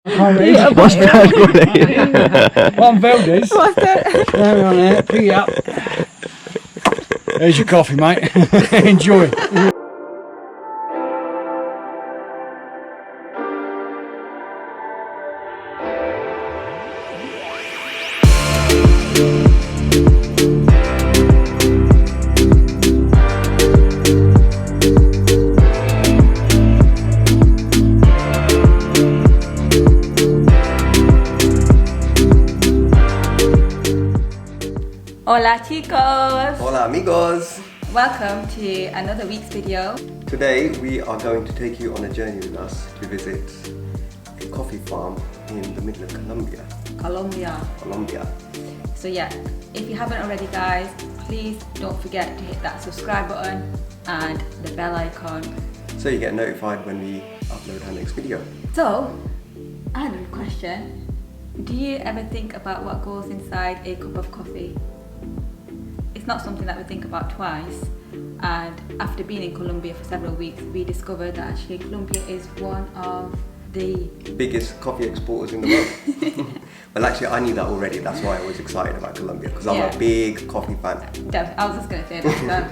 What's that? One Valdez. What's that? There on there, pick it up. There's your coffee, mate. Enjoy. Hola chicos! Hola amigos! Welcome to another week's video. Today we are going to take you on a journey with us to visit a coffee farm in the middle of Colombia. So yeah, if you haven't already guys, please don't forget to hit that subscribe button and the bell icon. So you get notified when we upload our next video. So, I had a question. Do you ever think about what goes inside a cup of coffee? It's not something that we think about twice, and after being in Colombia for several weeks we discovered that actually Colombia is one of the biggest coffee exporters in the world. Well actually I knew that already, that's why I was excited about Colombia, because I'm a big coffee fan. I was just going to say that.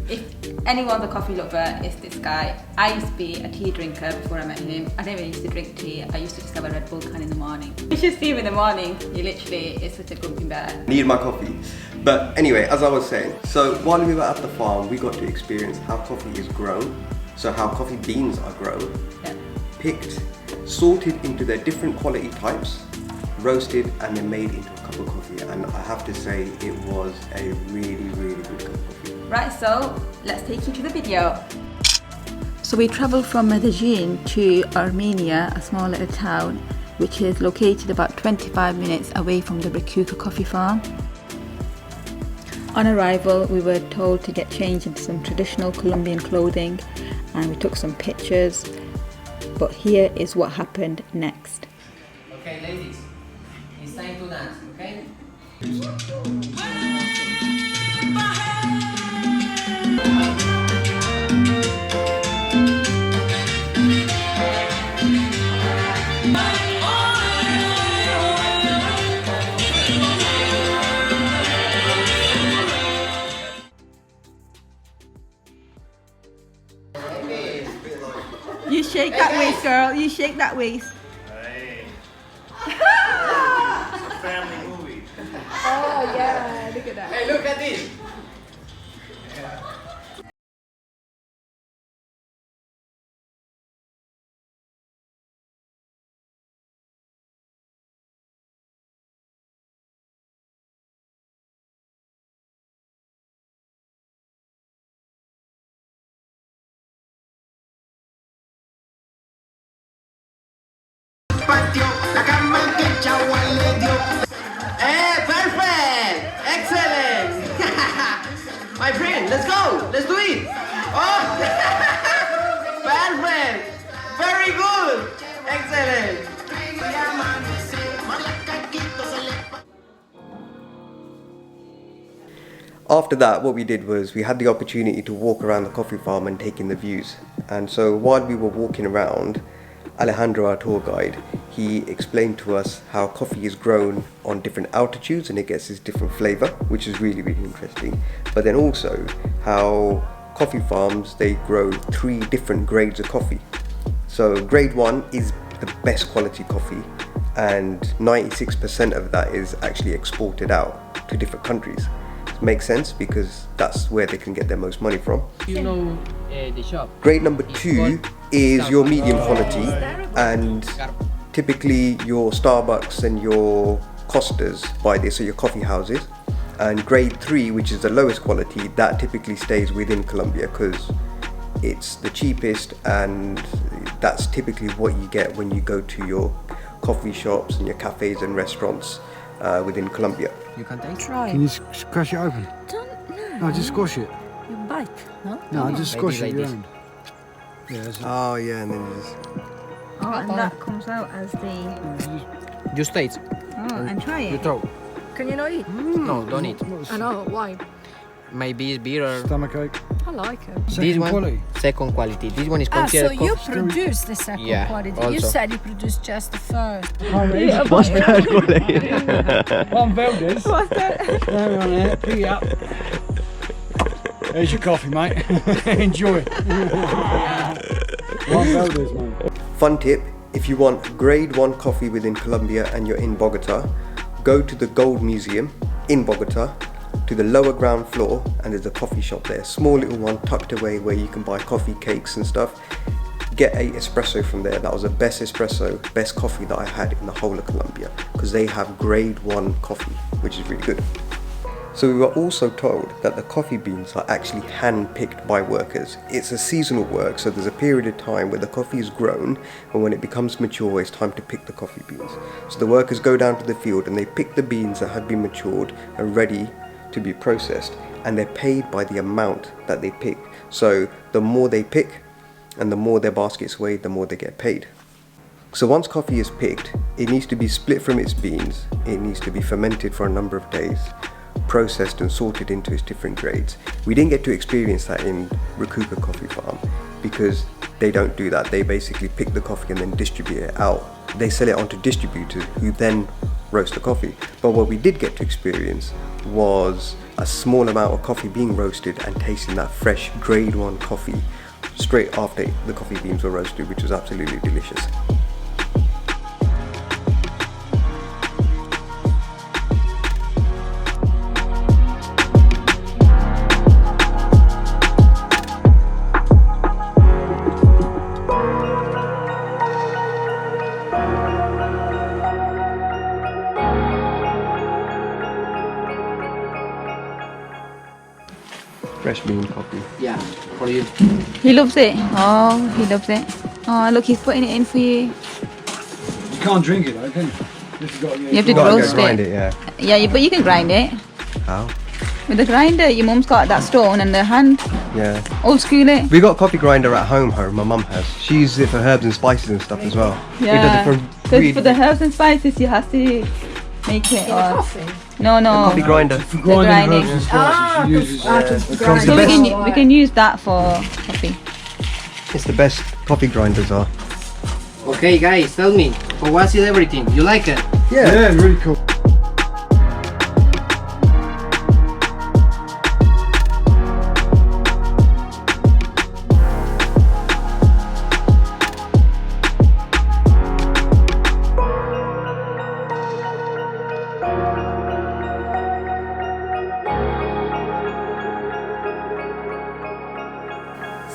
If anyone's a coffee lover, it's this guy. I used to be a tea drinker before I met him. I never used to drink tea. I used to just have a Red Bull can in the morning. You should see him in the morning. He literally is such a grumpy bear. Need my coffee. But anyway, as I was saying, so while we were at the farm, we got to experience how coffee is grown. So how coffee beans are grown, picked, sorted into their different quality types, roasted and then made into a cup of coffee. And I have to say it was a really, really good cup of coffee. Right, so let's take you to the video. So we travelled from Medellin to Armenia, a small little town which is located about 25 minutes away from the Recuca coffee farm. On arrival we were told to get changed into some traditional Colombian clothing and we took some pictures, but here is what happened next. Okay ladies, it's time to dance, okay? You shake that waist, girl. You shake that waist. Hey. It's a family movie. Oh yeah, look at that. Hey, look at this! La cama que Chagua le dio. Perfect! Excellent! My friend, let's go! Let's do it! Oh! Perfect! Very good! Excellent! After that, what we did was we had the opportunity to walk around the coffee farm and take in the views. And so while we were walking around, Alejandro, our tour guide, he explained to us how coffee is grown on different altitudes and it gets this different flavour, which is really, really interesting. But then also how coffee farms, they grow 3 different grades of coffee. So grade 1 is the best quality coffee and 96% of that is actually exported out to different countries. Makes sense because that's where they can get their most money from. You know the shop. Grade number 2 is your medium quality, and typically your Starbucks and your Costas buy this, or your coffee houses. And grade 3, which is the lowest quality, that typically stays within Colombia because it's the cheapest, and that's typically what you get when you go to your coffee shops and your cafes and restaurants within Colombia. You can taste? Try. Can you crush it open? Don't, No, just squash it. You bite, no? No, just squash Maybe it like around. Yeah, that's it. Oh yeah, and then you just... Oh, and that comes out as the... Just taste. Oh, and try You it. throw. Can you not eat? No, don't eat. I know, why? Maybe it's bitter. Stomachache. I like it. This Second one, quality. second quality. This one is Ah, so considered you coffee. produce the second Yeah, quality. You also. said you produced just the first. What's third quality? One Velders. What's that? There on there. Pick it up. There's your coffee, mate. Enjoy. One Velders, mate. Fun tip, if you want grade 1 coffee within Colombia and you're in Bogota, go to the Gold Museum in Bogota, to the lower ground floor, and there's a coffee shop there, small little one tucked away where you can buy coffee, cakes and stuff. Get a espresso from there. That was the best espresso, best coffee that I had in the whole of Colombia, because they have grade 1 coffee, which is really good. So we were also told that the coffee beans are actually hand-picked by workers. It's a seasonal work, so there's a period of time where the coffee is grown, and when it becomes mature, it's time to pick the coffee beans. So the workers go down to the field and they pick the beans that have been matured and ready to be processed, and they're paid by the amount that they pick. So the more they pick and the more their baskets weigh, the more they get paid. So once coffee is picked, it needs to be split from its beans, it needs to be fermented for a number of days, processed and sorted into its different grades. We didn't get to experience that in Recuca Coffee Farm because they don't do that. They basically pick the coffee and then distribute it out. They sell it on to distributors who then roast the coffee. But what we did get to experience was a small amount of coffee being roasted and tasting that fresh grade 1 coffee straight after the coffee beans were roasted, which was absolutely delicious. Fresh bean coffee. Yeah, for you. He loves it. Oh, he loves it. Oh, look, he's putting it in for you. You can't drink it though, can you? This has got to be You have to Gotta roast go grind it. it, yeah. Yeah, but you can grind it. How? With the grinder, your mum's got that stone and the hand. Yeah. Old school it. We got coffee grinder at home, my mum has. She uses it for herbs and spices and stuff as well. Yeah. It does it for Because really for the herbs and spices, you have to make it. Or, Coffee. no. coffee grinder. For grinding grinding. herbs and spices, she uses the So coffee- we can use that for coffee. It's the best coffee grinders are. Okay, guys, tell me, how was it everything? You like it? Yeah, really cool.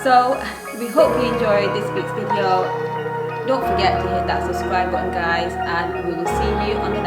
So we hope you enjoyed this week's video. Don't forget to hit that subscribe button, guys, and we will see you on the